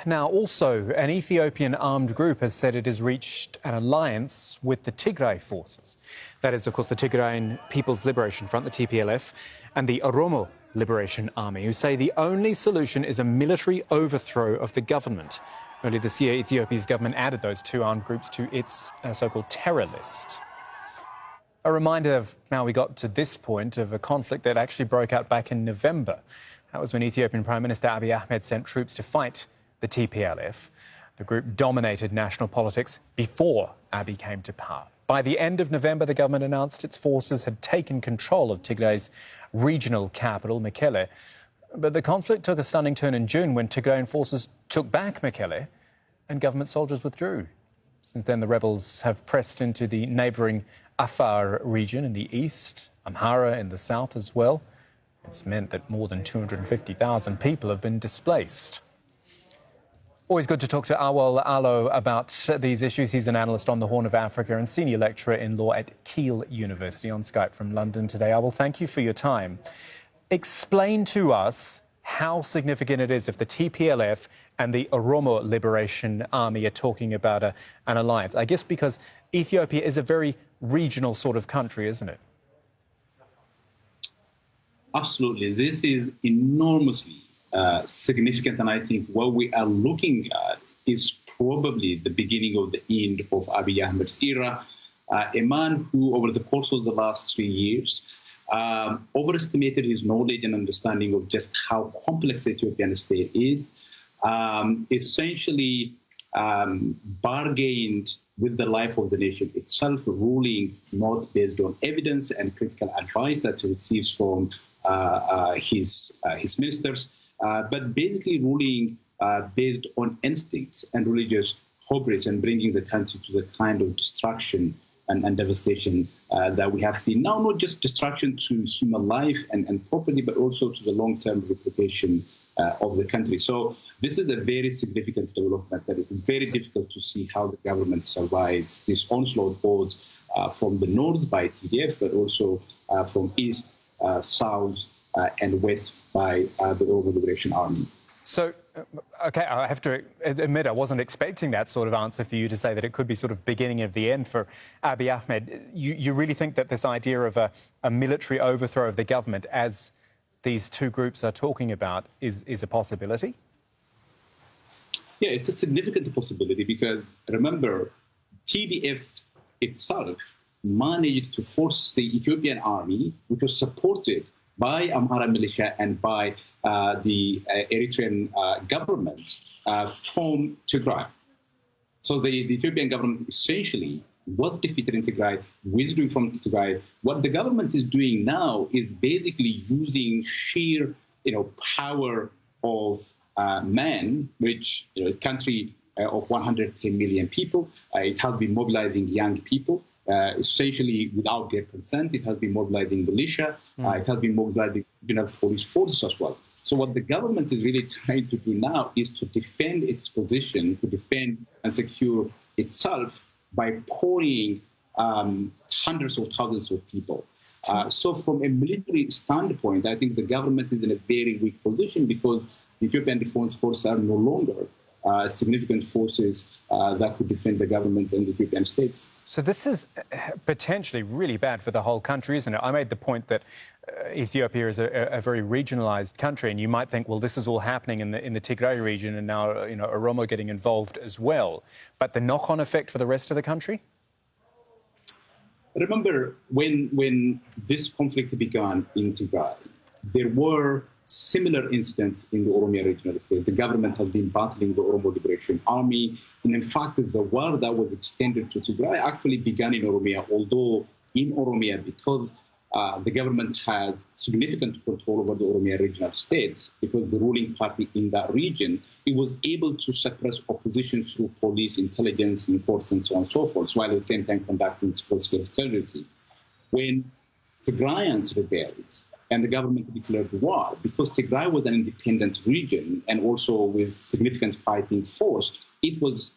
Now, also, an Ethiopian armed group has said it has reached an alliance with the Tigray forces. That is, of course, the Tigrayan People's Liberation Front, the TPLF, and the Oromo Liberation Army, who say the only solution is a military overthrow of the government. Earlier this year, Ethiopia's government added those two armed groups to its so-called terror list. A reminder of how we got to this point of a conflict that actually broke out back in November. That was when Ethiopian Prime Minister Abiy Ahmed sent troops to fight the TPLF. The group dominated national politics before Abiy came to power. By the end of November, the government announced its forces had taken control of Tigray's regional capital, Mekelle. But the conflict took a stunning turn in June when Tigrayan forces took back Mekelle and government soldiers withdrew. Since then, the rebels have pressed into the neighbouring Afar region in the east, Amhara in the south as well. It's meant that more than 250,000 people have been displaced. Always good to talk to Awol Allo about these issues. He's an analyst on the Horn of Africa and senior lecturer in law at Keele University, on Skype from London today. Awol, thank you for your time. Explain to us how significant it is if the TPLF and the Oromo Liberation Army are talking about an alliance. I guess because Ethiopia is a very regional sort of country, isn't it? Absolutely. This is enormously significant, and I think what we are looking at is probably the beginning of the end of Abiy Ahmed's era, a man who, over the course of the last 3 years, overestimated his knowledge and understanding of just how complex the Ethiopian state is, essentially bargained with the life of the nation itself, ruling not based on evidence and critical advice that he receives from his ministers, but basically ruling based on instincts and religious hubris and bringing the country to the kind of destruction and devastation that we have seen now, not just destruction to human life and property, but also to the long-term reputation of the country. So this is a very significant development that it's very difficult to see how the government survives this onslaught, both from the north by TDF, but also from east, south, and west by the Oromo Liberation Army. So, OK, I have to admit I wasn't expecting that sort of answer for you to say that it could be sort of beginning of the end for Abiy Ahmed. You really think that this idea of a military overthrow of the government, as these two groups are talking about, is a possibility? Yeah, it's a significant possibility because, remember, TDF itself managed to force the Ethiopian army, which was supported by Amhara militia and by the Eritrean government from Tigray. So the Ethiopian government essentially was defeated in Tigray, withdrew from Tigray. What the government is doing now is basically using sheer, power of man, which a country of 110 million people. It has been mobilizing young people. Essentially without their consent. It has been mobilizing militia. It has been mobilizing police forces as well. So what the government is really trying to do now is to defend its position, to defend and secure itself by pouring hundreds of thousands of people. So from a military standpoint, I think the government is in a very weak position because the Ethiopian Defense Forces are no longer significant forces that could defend the government and the Ethiopian states. So this is potentially really bad for the whole country, isn't it? I made the point that Ethiopia is a very regionalised country, and you might think, well, this is all happening in the Tigray region, and now Oromo getting involved as well. But the knock-on effect for the rest of the country? Remember, when this conflict began in Tigray, there were similar incidents in the Oromia regional state. The government has been battling the Oromo Liberation Army. And in fact, the war that was extended to Tigray actually began in Oromia, although in Oromia, because the government has significant control over the Oromia regional states, because the ruling party in that region, it was able to suppress opposition through police, intelligence, reports, and so on and so forth, while at the same time conducting full-scale insurgency. When Tigrayans rebelled, and the government declared war, because Tigray was an independent region and also with significant fighting force, it was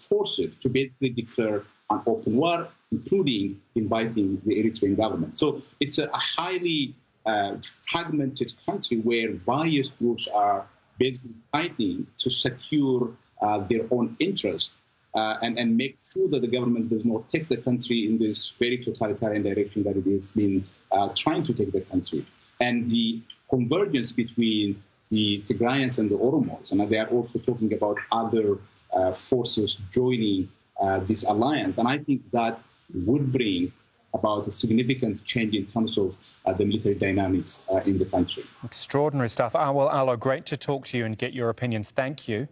forced to basically declare an open war, including inviting the Eritrean government. So it's a highly fragmented country where various groups are basically fighting to secure their own interest and make sure that the government does not take the country in this very totalitarian direction that it has been trying to take the country. And the convergence between the Tigrayans and the Oromos, and they are also talking about other forces joining this alliance. And I think that would bring about a significant change in terms of the military dynamics in the country. Extraordinary stuff. Awol Allo, great to talk to you and get your opinions. Thank you.